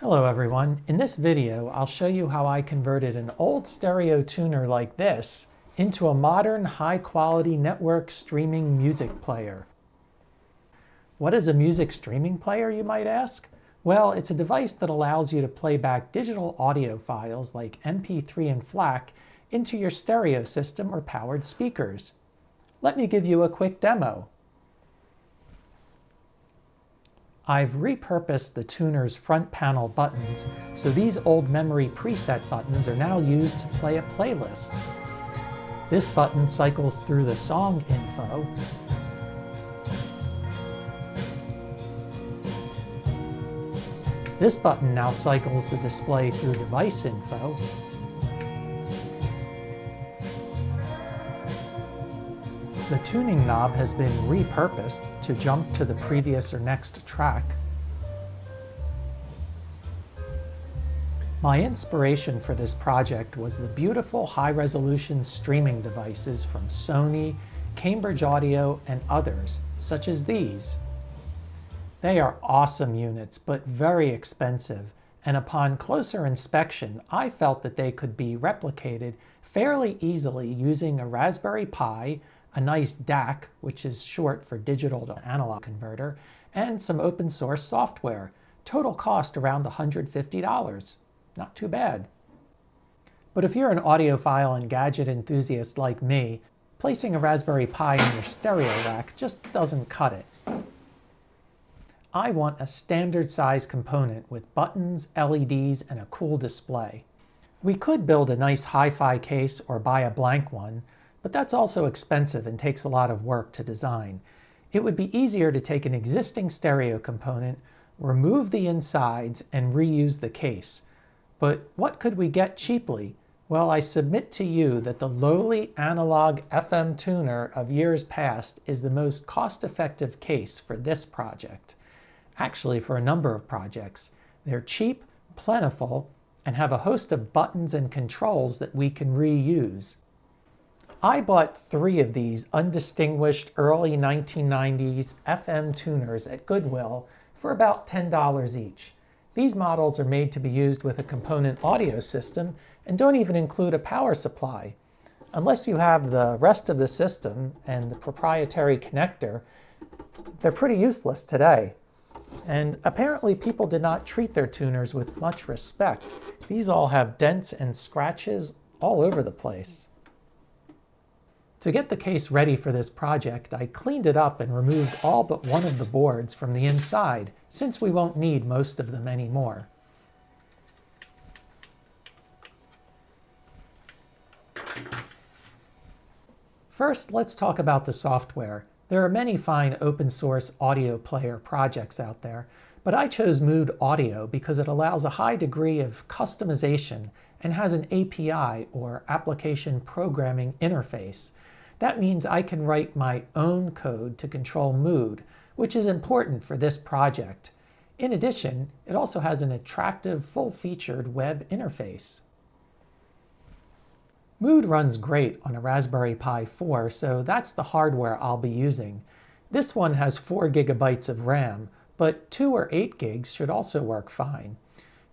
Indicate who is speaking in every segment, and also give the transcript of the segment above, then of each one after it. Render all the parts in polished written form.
Speaker 1: Hello everyone. In this video, I'll show you how I converted an old stereo tuner like this into a modern high-quality network streaming music player. What is a music streaming player, you might ask? Well, it's a device that allows you to play back digital audio files like MP3 and FLAC into your stereo system or powered speakers. Let me give you a quick demo. I've repurposed the tuner's front panel buttons, so these old memory preset buttons are now used to play a playlist. This button cycles through the song info, this button now cycles the display through device info, the tuning knob has been repurposed to jump to the previous or next track. My inspiration for this project was the beautiful high-resolution streaming devices from Sony, Cambridge Audio, and others, such as these. They are awesome units, but very expensive, and upon closer inspection, I felt that they could be replicated fairly easily using a Raspberry Pi, a nice DAC, which is short for digital to analog converter, and some open source software. Total cost around $150. Not too bad. But if you're an audiophile and gadget enthusiast like me, placing a Raspberry Pi in your stereo rack just doesn't cut it. I want a standard size component with buttons, LEDs, and a cool display. We could build a nice hi-fi case or buy a blank one, but that's also expensive and takes a lot of work to design. It would be easier to take an existing stereo component, remove the insides, and reuse the case. But what could we get cheaply? Well, I submit to you that the lowly analog FM tuner of years past is the most cost-effective case for this project. Actually, for a number of projects. They're cheap, plentiful, and have a host of buttons and controls that we can reuse. I bought 3 of these undistinguished early 1990s FM tuners at Goodwill for about $10 each. These models are made to be used with a component audio system and don't even include a power supply. Unless you have the rest of the system and the proprietary connector, they're pretty useless today. And apparently people did not treat their tuners with much respect. These all have dents and scratches all over the place. To get the case ready for this project, I cleaned it up and removed all but one of the boards from the inside, since we won't need most of them anymore. First, let's talk about the software. There are many fine open source audio player projects out there, but I chose Mood Audio because it allows a high degree of customization and has an API, or Application Programming Interface. That means I can write my own code to control mood, which is important for this project. In addition, it also has an attractive, full-featured web interface. Mood runs great on a Raspberry Pi 4, so that's the hardware I'll be using. This one has 4 gigabytes of RAM, but 2 or 8 gigs should also work fine.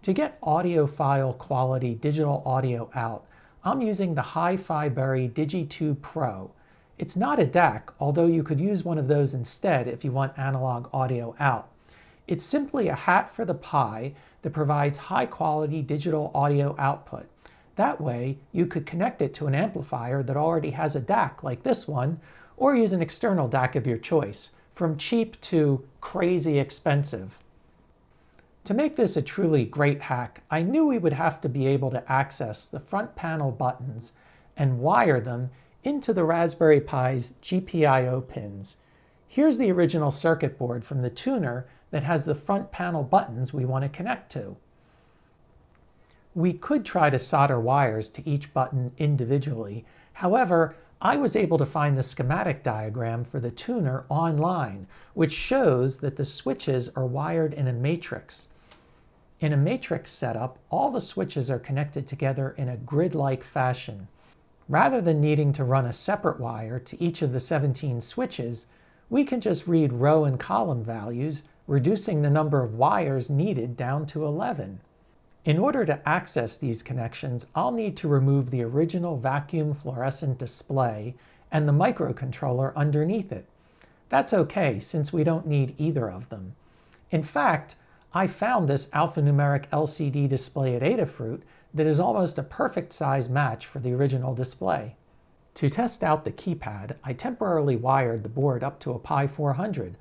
Speaker 1: To get audiophile quality digital audio out, I'm using the Hi-Fi Berry Digi2 Pro. It's not a DAC, although you could use one of those instead if you want analog audio out. It's simply a hat for the Pi that provides high-quality digital audio output. That way, you could connect it to an amplifier that already has a DAC like this one, or use an external DAC of your choice, from cheap to crazy expensive. To make this a truly great hack, I knew we would have to be able to access the front panel buttons and wire them into the Raspberry Pi's GPIO pins. Here's the original circuit board from the tuner that has the front panel buttons we want to connect to. We could try to solder wires to each button individually. However, I was able to find the schematic diagram for the tuner online, which shows that the switches are wired in a matrix. In a matrix setup, all the switches are connected together in a grid-like fashion. Rather than needing to run a separate wire to each of the 17 switches, we can just read row and column values reducing the number of wires needed down to 11. In order to access these connections, I'll need to remove the original vacuum fluorescent display and the microcontroller underneath it. That's okay, since we don't need either of them. In fact, I found this alphanumeric LCD display at Adafruit that is almost a perfect size match for the original display. To test out the keypad, I temporarily wired the board up to a Pi 400.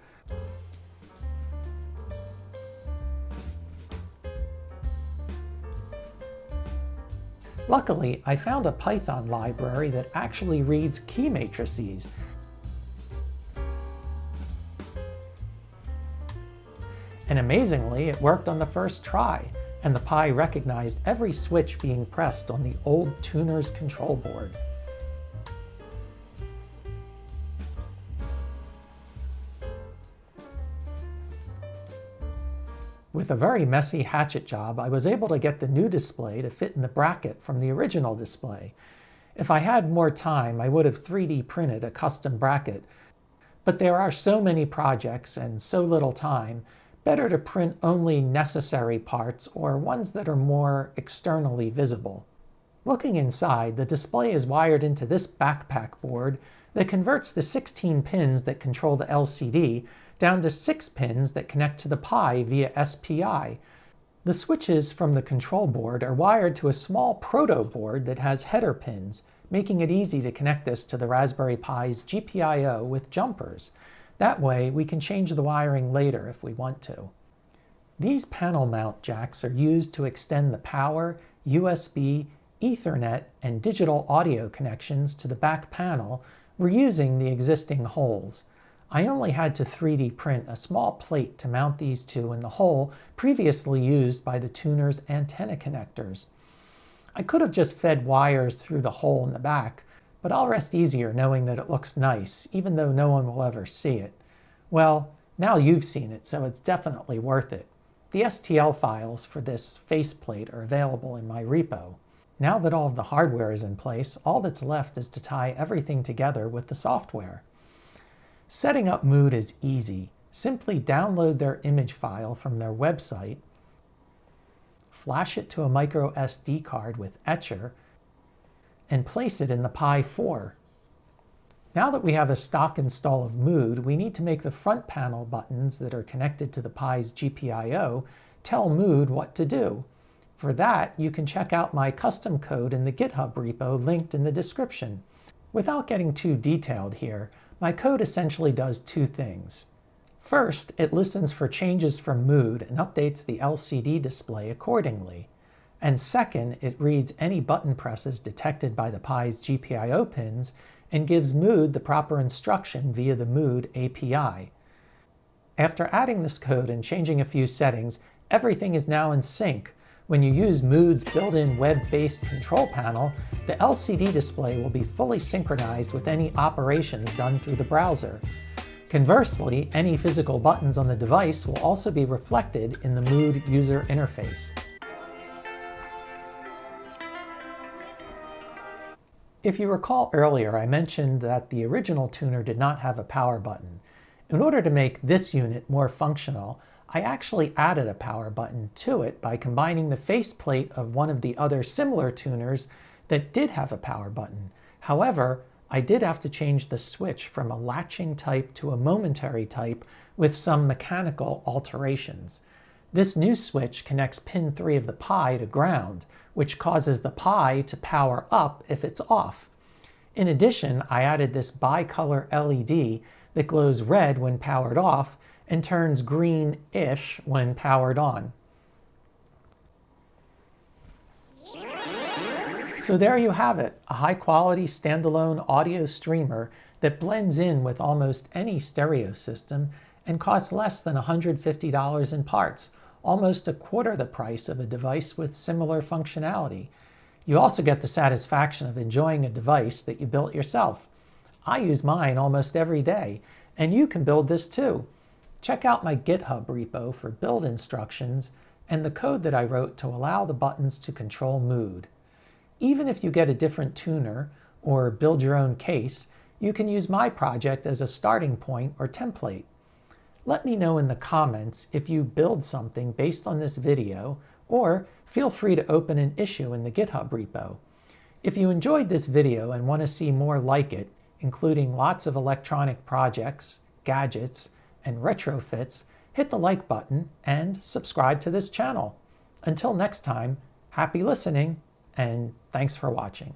Speaker 1: Luckily, I found a Python library that actually reads key matrices. And amazingly, it worked on the first try, and the Pi recognized every switch being pressed on the old tuner's control board. With a very messy hatchet job, I was able to get the new display to fit in the bracket from the original display. If I had more time, I would have 3D printed a custom bracket, but there are so many projects and so little time, better to print only necessary parts or ones that are more externally visible. Looking inside, the display is wired into this backpack board that converts the 16 pins that control the LCD down to 6 pins that connect to the Pi via SPI. The switches from the control board are wired to a small proto board that has header pins, making it easy to connect this to the Raspberry Pi's GPIO with jumpers. That way, we can change the wiring later if we want to. These panel mount jacks are used to extend the power, USB, Ethernet, and digital audio connections to the back panel, reusing the existing holes. I only had to 3D print a small plate to mount these two in the hole previously used by the tuner's antenna connectors. I could have just fed wires through the hole in the back, but I'll rest easier knowing that it looks nice, even though no one will ever see it. Well, now you've seen it, so it's definitely worth it. The STL files for this faceplate are available in my repo. Now that all of the hardware is in place, all that's left is to tie everything together with the software. Setting up Mood is easy. Simply download their image file from their website, flash it to a micro SD card with Etcher, and place it in the Pi 4. Now that we have a stock install of Mood, we need to make the front panel buttons that are connected to the Pi's GPIO tell Mood what to do. For that, you can check out my custom code in the GitHub repo linked in the description. Without getting too detailed here, my code essentially does two things. First, it listens for changes from Mood and updates the LCD display accordingly. And second, it reads any button presses detected by the Pi's GPIO pins and gives Mood the proper instruction via the Mood API. After adding this code and changing a few settings, everything is now in sync. When you use Mood's built-in web-based control panel, the LCD display will be fully synchronized with any operations done through the browser. Conversely, any physical buttons on the device will also be reflected in the Mood user interface. If you recall earlier, I mentioned that the original tuner did not have a power button. In order to make this unit more functional, I actually added a power button to it by combining the faceplate of one of the other similar tuners that did have a power button. However, I did have to change the switch from a latching type to a momentary type with some mechanical alterations. This new switch connects pin 3 of the Pi to ground, which causes the Pi to power up if it's off. In addition, I added this bicolor LED that glows red when powered off and turns green-ish when powered on. So there you have it, a high-quality standalone audio streamer that blends in with almost any stereo system and costs less than $150 in parts, almost a quarter the price of a device with similar functionality. You also get the satisfaction of enjoying a device that you built yourself. I use mine almost every day, and you can build this too. Check out my GitHub repo for build instructions and the code that I wrote to allow the buttons to control Mood. Even if you get a different tuner or build your own case, you can use my project as a starting point or template. Let me know in the comments if you build something based on this video, or feel free to open an issue in the GitHub repo. If you enjoyed this video and want to see more like it, including lots of electronic projects, gadgets, and retrofits, hit the like button and subscribe to this channel. Until next time, happy listening and thanks for watching.